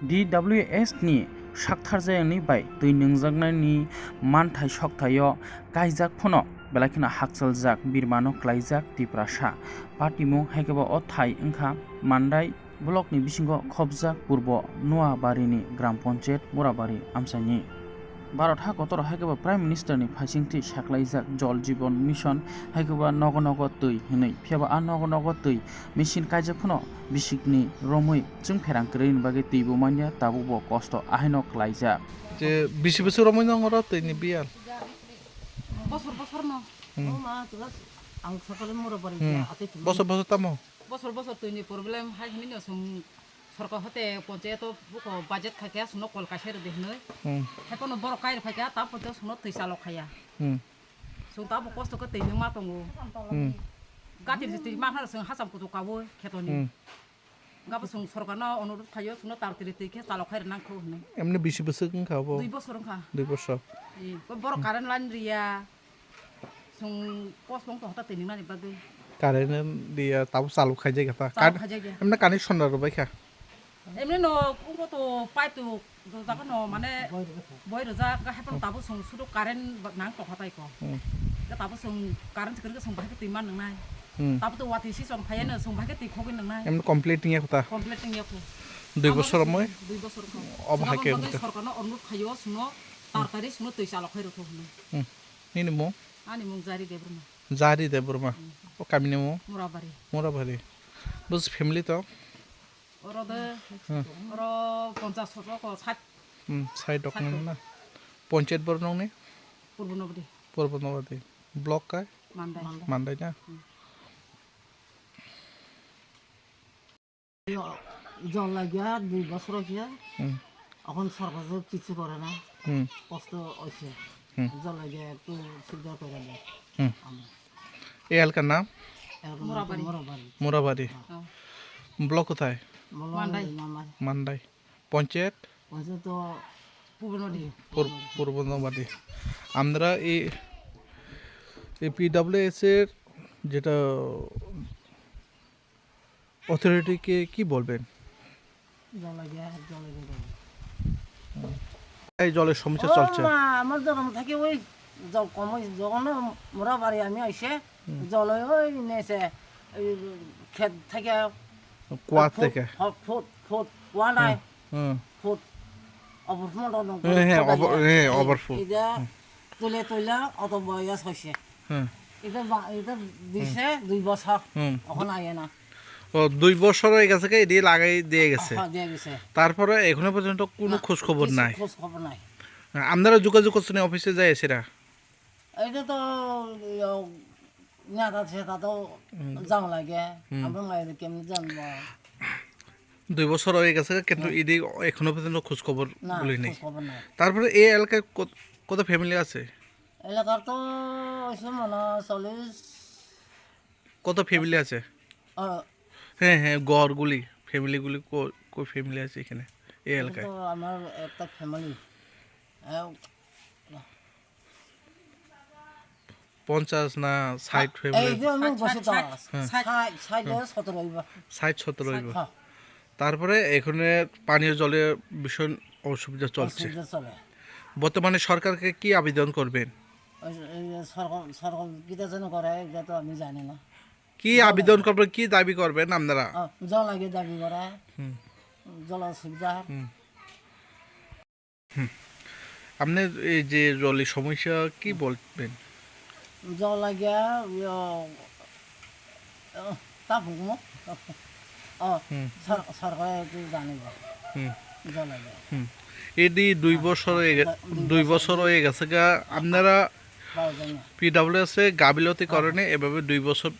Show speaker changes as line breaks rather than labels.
DWS ni saktarjayangni bai tui nungjaknani manthai soktaio kaijak phono belai hakchaljak birmano klaijak tiprasa patimung haikebo o thai wngkha mandai block ni bisingo khopjak purbo noabarini gram panchayat morabari amchaini Bharat ha kotor haikebo Prime Minister ni phaisingti saklaijak Jal Jeevan Mission haikebo nogo nogo tui hinui phiaba a nogo nogo tui machine kaijak phono bisikni romui chung pherang kwrwini bagui tui bo manya tabubo kosto ahaino klaijak
যে 20 বছর রমই নংরা তৈনি বিয়াল
বছর বছর ন ও মা তোরা আং সকালে মোর বাড়ি আতে
বছর বছর তামো
বছর বছর তৈনি প্রবলেম হাই হিনি ন সম সরকার হতে পঞ্চায়েত বুক বাজেট খাইয়া সুনো কলকাশের দেহনৈ হেকনো বড় কাইর ফাইয়া তা পতে সুনো তৈসালো খাইয়া সুন তা কষ্ট ক তৈনি মা তঙ্গো গাতির জিতি মা হার সং হাসাম কুজু কাবো খেতনি গাবো সং সরকার না অনুরোধ খাইयो সুনো তার তিরে তৈকে চালো খাইর নাংখো হনে
এমনি 20 বছর কিন খাবো
2 বছর খা
2 বছর
বড় কারেন্ট লাইন রিয়া সং পোস্ট বং তো হতা তৈনি মানি বাগৈ
কারেন্ট দিয়া তাও চালু খাই যায় কথা কার এমনি কানেকশন র বাইখা
এমনি ন কুঙ্গো তো পাইতো দাকা ন মানে বই রজা হেপন তাবো সং সুদু কারেন্ট নাং তো হতাই ক তাবো সং কারেন্ট করকে সং বাকে তিমান নংনাই তাবো তো ওয়াটি সি সং ফায়ানো সং বাকে তি খগিন নংনাই
এমনি কমপ্লিট নিয়া কথা
কমপ্লিট নিয়া কো
2 বছর মই
2 বছর ক
অবহাকে
সরকার ন অনুরোধ খাইও সুনো তারকারি সুনো তৈসা লখাই রথ হনে
নিনি মো
আনি মুং জারি দেবরমা
জারি দেবরমা ও কামিনে মো
মোরাবাড়ি
মোরাবাড়ি বুঝ ফ্যামিলি তো
ওরদে ওর 50 টাকা ক 60
সাইড ডকুমেন্ট না পঞ্চায়েত বড় নংনে
পূর্বনবদি
পূর্বনবদি ব্লক কায়
মান্দাই
মান্দাই না
জল লাগিয়া 2 বছর গিয়া এখন সরকার কিছু করে না কষ্ট হয়েছে জল লাগিয়া একটু সুবিধা করে দেয়
এই এলাকার নাম
মোরাবাড়ি
মোরাবাড়ি ব্লক কোথায়
মান্দাই
মান্দাই পঞ্চায়েত
তো
পূর্বনবদি
পূর্বনবাড়ি আমরা এই PWS এর যেটা অথরিটিকে কি বলবেন
জল লাগিয়া
এই জলের সমস্যা চলছে
আমার যখন থাকি ওই জল কম যখন মোরা বাড়ি আমি আইসে জল ওই নেছে ক্ষেত থেকে
কুয়া থেকে
ফুট ফুট কুয়া নাই ফুট
ওভারফ্লো
এটা তুলে তুলে অত বয়স হয়েছে এটা দিছে 2 বছর এখন আয়ে না
ও 2 বছর হয়ে গেছে এটি লাগাই দিয়ে গেছে
গেছে
তারপরে এখনো পর্যন্ত কোনো খোঁজ খবর নাই আপনারা যোগাযোগ করছেন অফিসে যায় এসেরা
এইটা তো না আছে তা তো যাও লাগে আমরা কেমনি জানবো
2 বছর হয়ে গেছে কিন্তু এটি এখনো পর্যন্ত খোঁজ খবর বলি নেই তারপরে এই এলাকায় কত ফ্যামিলি আছে
এলাকার তো মনে 40
কত ফ্যামিলি আছে হ্যাঁ গড়গুলি ফ্যামিলিগুলি কই ফ্যামিলি আছে এখানে এই এলাকায়
আমার একটা ফ্যামিলি
50 না 60 ফ্যামিলি
এই যে আমি বসে তো 60 হইব
60 হইব তারপরে এখানে পানীয় জলের ভীষণ অসুবিধা চলছে বর্তমানে সরকারকে কি আবেদন করবেন
সরকার কি যেন করে এটা তো আমি জানি না
কি আবেদন করবেন কি দাবি করবেন আপনারা
জল লাগে দাবি করে জল সুবিধা
আপনি এই যে জলের সমস্যা কি বলবেন
জল লাগে তা ভুগমো সরকার একটু জানিব জল লাগে
এটি 2 বছর হয়ে গেছে আপনারা PWS এ গাফিলতি করেন এভাবে 2 বছর